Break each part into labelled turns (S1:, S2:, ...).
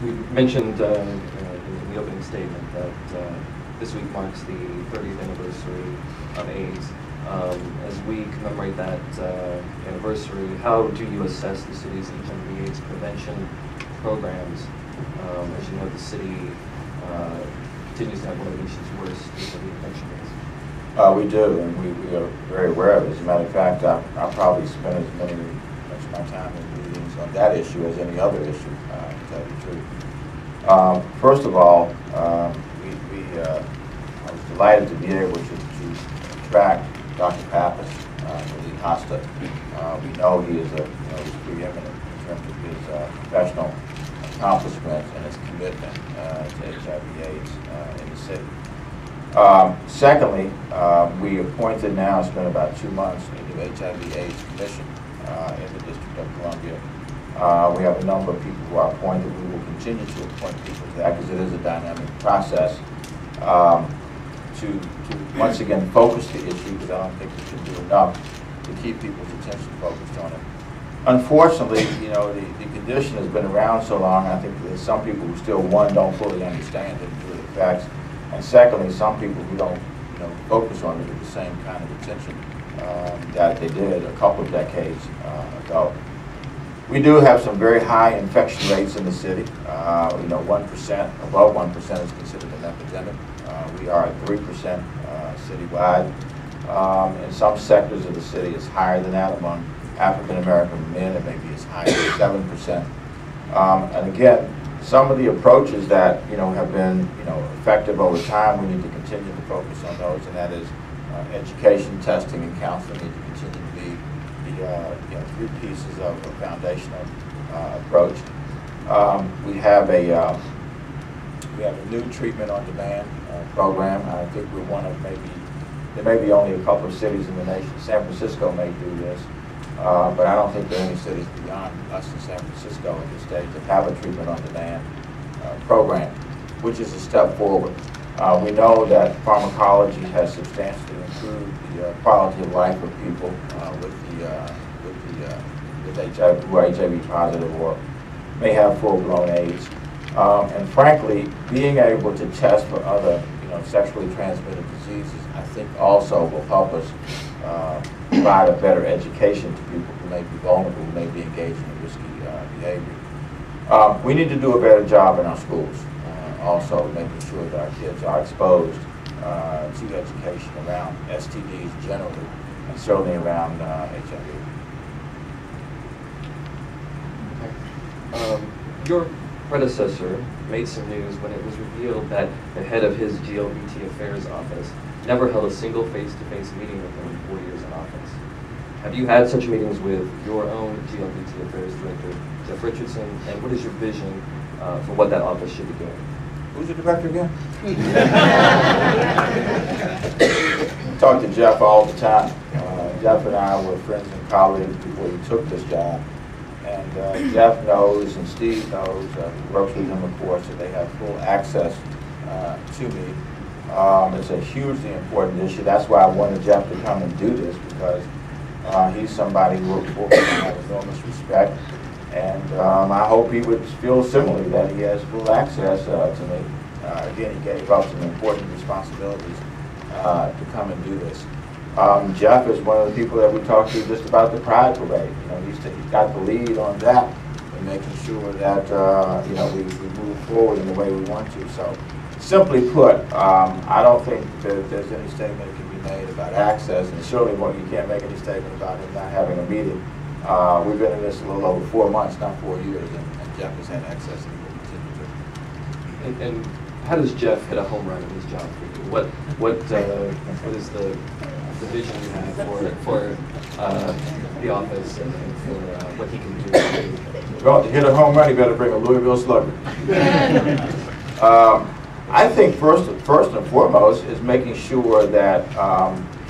S1: we mentioned in the opening statement that this week marks the 30th anniversary of AIDS. As we commemorate that anniversary, how do you assess the city's HIV/AIDS prevention programs? As you know, the city continues to have one of the nation's worst HIV infection rates.
S2: We do, and we are very aware of it. As a matter of fact, I probably spend much of my time in meetings on that issue as any other issue, to tell you the truth. First of all, I was delighted to be able to attract Dr. Pappas, the lead hosta. We know he is he's preeminent in terms of his professional accomplishments and his commitment to HIV/AIDS in the city. Secondly, we appointed now, it's been about 2 months, a new HIV/AIDS commission in the District of Columbia. We have a number of people who are appointed. We will continue to appoint people to that because it is a dynamic process to once again focus the issue, because I don't think we can do enough to keep people's attention focused on it. Unfortunately, the condition has been around so long, I think there's some people who still, one, don't fully understand it and the facts, and secondly, some people who don't focus on it with the same kind of attention that they did a couple of decades ago. We do have some very high infection rates in the city. 1%, above 1% is considered an epidemic. We are at 3% citywide. In some sectors of the city, it's higher than that. Among African American men, it may be as high as 7%. And again, some of the approaches that have been effective over time, we need to continue to focus on those, and that is education, testing, and counseling need to continue to be the 3 pieces of a foundational approach. We have a new treatment on demand program. I think we're one of there may be only a couple of cities in the nation. San Francisco may do this, but I don't think there are any cities beyond us in San Francisco at this stage that have a treatment on demand program, which is a step forward. We know that pharmacology has substantially improved the quality of life of people with HIV, who are HIV positive or may have full-blown AIDS. And frankly, being able to test for other sexually transmitted diseases, I think also will help us provide a better education to people who may be vulnerable, who may be engaged in risky behavior. We need to do a better job in our schools, also making sure that our kids are exposed to education around STDs generally, and certainly around HIV.
S1: Your predecessor made some news when it was revealed that the head of his GLBT Affairs office never held a single face-to-face meeting with him in 4 years in office. Have you had such meetings with your own GLBT Affairs Director, Jeff Richardson, and what is your vision for what that office should be doing?
S2: Who's the director again? I talk to Jeff all the time. Jeff and I were friends and colleagues before he took this job. And Jeff knows, and Steve knows, works with him, of course, that they have full access to me. It's a hugely important issue. That's why I wanted Jeff to come and do this, because he's somebody who I have enormous respect. And I hope he would feel similarly that he has full access to me. Again, he gave up some important responsibilities to come and do this. Jeff is one of the people that we talked to just about the Pride Parade. He's got the lead on that and making sure that we move forward in the way we want to. So, simply put, I don't think that there's any statement that can be made about access, and certainly you can't make any statement about him not having a meeting. We've been in this a little over 4 months, not 4 years, and Jeff has had access, and he will continue to.
S1: And how does Jeff hit a home run in his job for you? What is the vision you have for the office and for what he can do?
S2: Well, to hit a home run, you better bring a Louisville Slugger. I think first and foremost is making sure that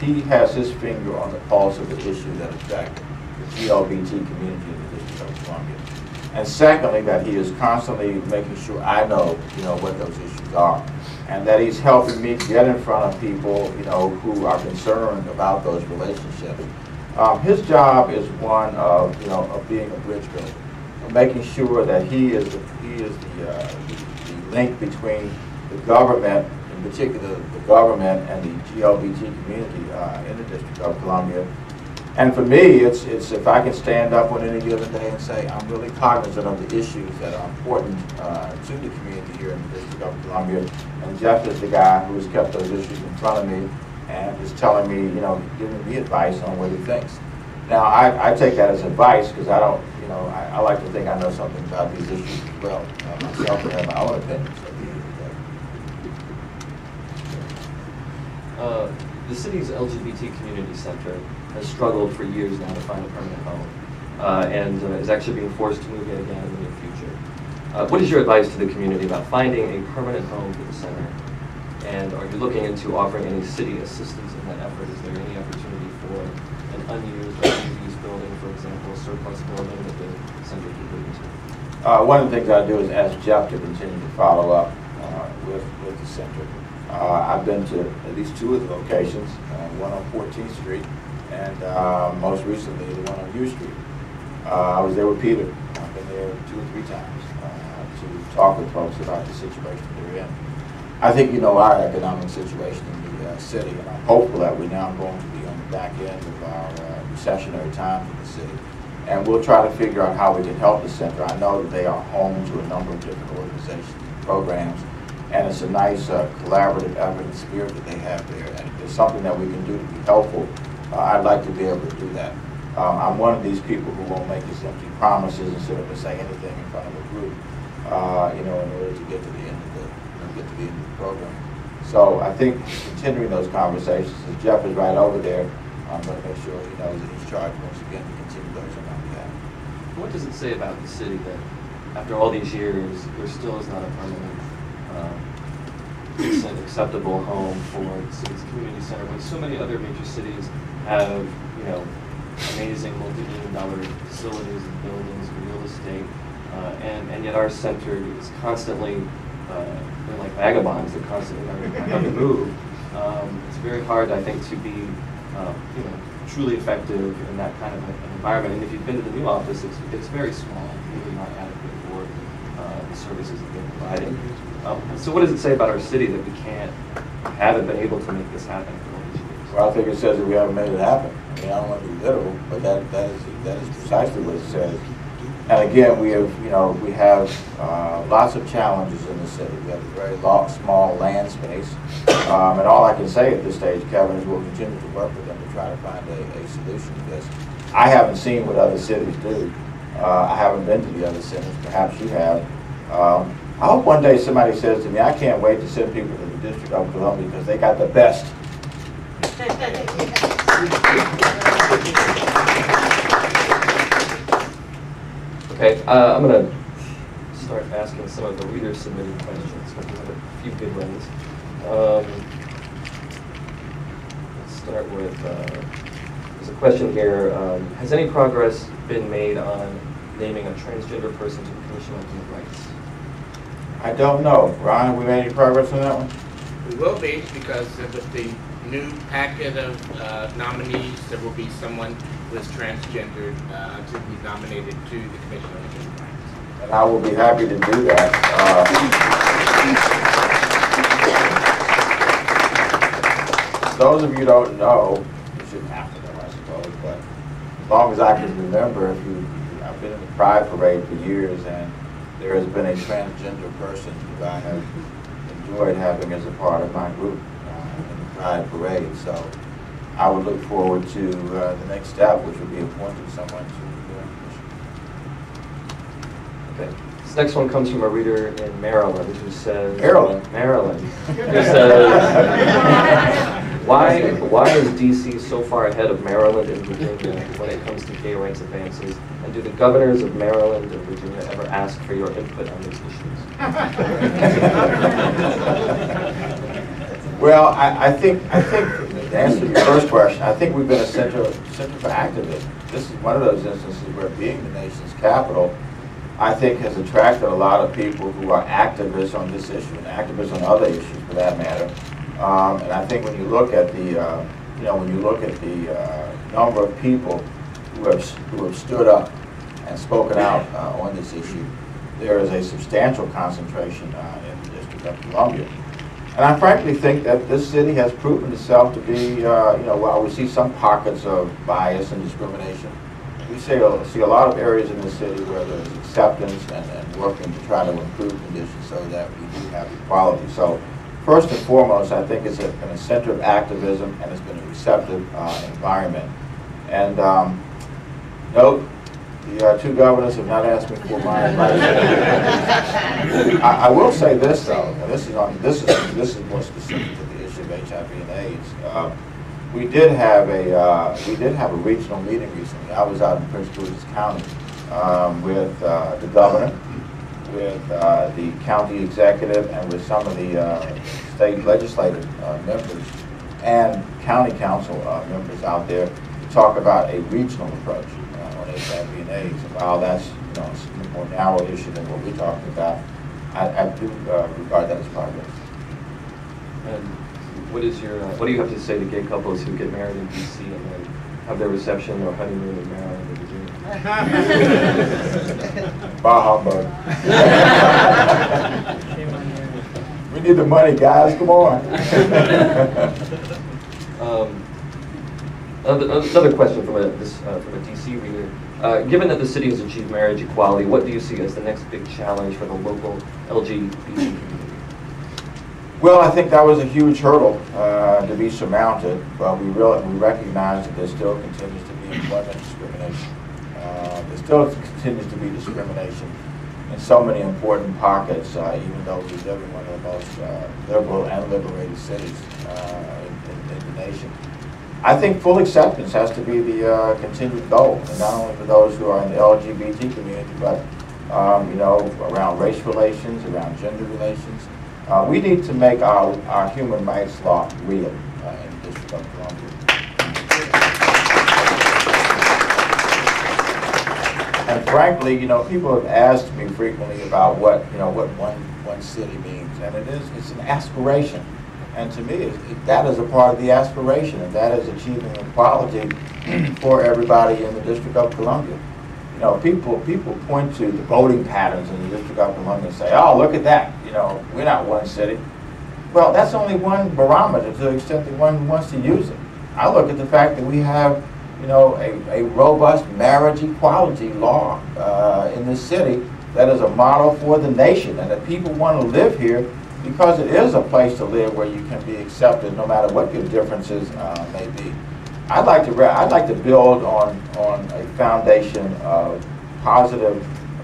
S2: he has his finger on the pulse of the issues that affect the GLBT community in the District of Columbia. And secondly, that he is constantly making sure I know, what those issues are, and that he's helping me get in front of people, who are concerned about those relationships. His job is one of, of being a bridge builder, making sure that he is the link between the government, in particular the government and the GLBT community in the District of Columbia. And for me, it's if I can stand up on any given day and say, I'm really cognizant of the issues that are important to the community here in the District of Columbia. And Jeff is the guy who has kept those issues in front of me and is telling me, you know, giving me advice on what he thinks. Now, I take that as advice because I don't, you know, I like to think I know something about these issues as well. Myself and have my own opinions.
S1: The city's LGBT community center has struggled for years now to find a permanent home and is actually being forced to move in again in the near future. What is your advice to the community about finding a permanent home for the center? And are you looking into offering any city assistance in that effort? Is there any opportunity for an unused or unused building, for example, a surplus building that the center could move into?
S2: One of the things I do is ask Jeff to continue to follow up with the center. I've been to at least 2 of the locations, one on 14th Street and most recently the one on U Street. I was there with Peter. I've been there 2 or 3 times to talk with folks about the situation they're in. I think you know our economic situation in the city, and I'm hopeful that we're now going to be on the back end of our recessionary times in the city. And we'll try to figure out how we can help the center. I know that they are home to a number of different organizations and programs, and it's a nice collaborative effort and spirit that they have there. And if there's something that we can do to be helpful, I'd like to be able to do that. I'm one of these people who won't make just empty promises and sit up and say anything in front of a group, you know, in order to get to the end of the program. So I think continuing those conversations, as Jeff is right over there, I'm going to make sure he knows that he's charged once again to continue those on my behalf.
S1: What does it say about the city that after all these years, there still is not a permanent, acceptable home for the city's community center when so many other major cities have, you know, amazing multi-million-dollar facilities and buildings and real estate, and yet our center is constantly, they're like vagabonds, they're constantly on the move. It's very hard, I think, to be, you know, truly effective in that kind of an environment. And if you've been to the new office, it's very small, really not adequate for the services that they're providing. So what does it say about our city that we haven't been able to make this happen for all these years?
S2: Well, I think it says that we haven't made it happen. I mean, I don't want to be literal, but that is precisely what it says. And again, we have lots of challenges in the city. We have a very small land space, and all I can say at this stage, Kevin, is we'll continue to work with them to try to find a solution to this. I haven't seen what other cities do. I haven't been to the other centers. Perhaps you have. I hope one day somebody says to me, I can't wait to send people to the District of Columbia because they got the best.
S1: Okay, I'm going to start asking some of the reader-submitted questions. We have a few good ones. Let's start with, there's a question here. Has any progress been made on naming a transgender person to the Commission on Human Rights?
S2: I don't know. Ron, have we made any progress on that one?
S3: We will be, because with the new packet of nominees, there will be someone who is transgendered to be nominated to the Commission on Human Rights.
S2: And I will be happy to do that. Those of you who don't know, you shouldn't have to know, I suppose, but as long as I can remember, I've been in the Pride Parade for years, and there has been a transgender person who I have enjoyed having as a part of my group in the Pride Parade. So I would look forward to the next step, which would be appointing someone to the
S1: Okay. This next one comes from a reader in Maryland who says...
S2: Maryland?
S1: Maryland. Who says, why is D.C. so far ahead of Maryland and Virginia when it comes to gay rights advances? And do the governors of Maryland and Virginia ever ask for your input on these issues?
S2: Well, I think to answer your first question, I think we've been a center for activism. This is one of those instances where being the nation's capital, I think, has attracted a lot of people who are activists on this issue and activists on other issues, for that matter. And I think when you look at the, number of people who have stood up and spoken out on this issue, there is a substantial concentration in the District of Columbia. And I frankly think that this city has proven itself to be, while we see some pockets of bias and discrimination, we see a lot of areas in the city where there's acceptance and working to try to improve conditions so that we do have equality. So first and foremost, I think it's been a center of activism, and it's been a receptive environment. And note, the two governors have not asked me for my advice. I will say this though, and this is more specific to the issue of HIV and AIDS. We did have a regional meeting recently. I was out in Prince George's County with the governor, with the county executive, and with some of the state legislative members and county council members out there to talk about a regional approach on HIV and AIDS. And while that's a more narrow issue than what we're talking about, I do regard that as progress.
S1: And what do you have to say to gay couples who get married in D.C. and then have their reception or honeymoon in Maryland or Virginia?
S2: Bah humbug. We need the money, guys. Come on.
S1: Another question from a D.C. reader. Given that the city has achieved marriage equality, what do you see as the next big challenge for the local LGBT community?
S2: Well, I think that was a huge hurdle to be surmounted, but we recognize that there still continues to be employment discrimination. There still continues to be discrimination in so many important pockets, even though we live in one of the most liberal and liberated cities in the nation. I think full acceptance has to be the continued goal, and not only for those who are in the LGBT community, but around race relations, around gender relations. We need to make our human rights law real in the District of Columbia. And frankly, people have asked me frequently about what one city means, and it's an aspiration. And to me, that is a part of the aspiration, and that is achieving equality for everybody in the District of Columbia. People point to the voting patterns in the District of Columbia and say, "Oh, look at that! We're not one city." Well, that's only one barometer to the extent that one wants to use it. I look at the fact that we have, a robust marriage equality law in this city that is a model for the nation, and that people want to live here because it is a place to live where you can be accepted no matter what your differences may be. I'd like to build on a foundation of positive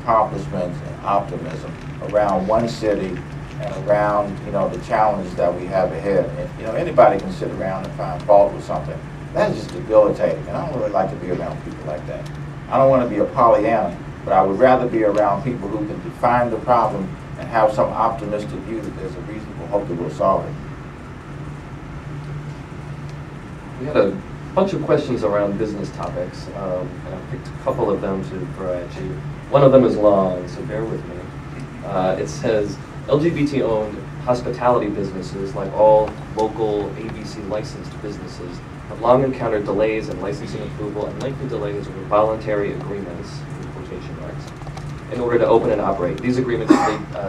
S2: accomplishments and optimism around one city and around the challenges that we have ahead. And, anybody can sit around and find fault with something. That's just debilitating, and I don't really like to be around people like that. I don't want to be a Pollyanna, but I would rather be around people who can define the problem and have some optimistic view that there's a reasonable hope that we'll solve it.
S1: We had a bunch of questions around business topics, and I picked a couple of them to throw at you. One of them is long, so bear with me. It says, LGBT-owned hospitality businesses, like all local ABC licensed businesses, have long encountered delays in licensing approval and lengthy delays over voluntary agreements, in quotation marks, in order to open and operate. These agreements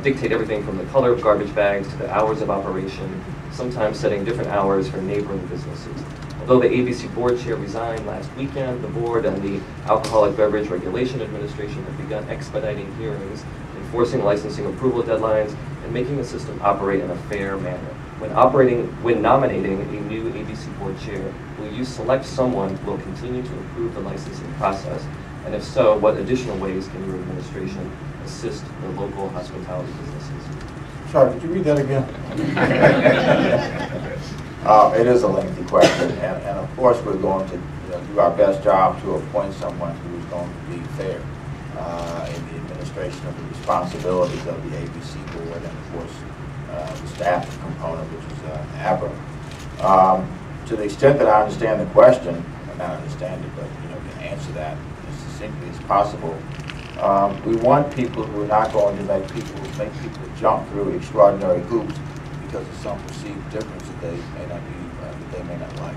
S1: dictate everything from the color of garbage bags to the hours of operation, sometimes setting different hours for neighboring businesses. Although the ABC board chair resigned last weekend, the board and the Alcoholic Beverage Regulation Administration have begun expediting hearings, enforcing licensing approval deadlines, and making the system operate in a fair manner. When nominating a new ABC board chair, will you select someone who will continue to improve the licensing process? And if so, what additional ways can your administration assist the local hospitality businesses?
S2: Sorry, could you read that again? It is a lengthy question, and of course we're going to do our best job to appoint someone who is going to be fair in the administration of the responsibilities of the ABC board, and of course the staff component, which is ABRA. To the extent that I understand the question, or not understand it, but can answer that as succinctly as possible. We want people who are not going to make people jump through extraordinary hoops because of some perceived difference that they may not like.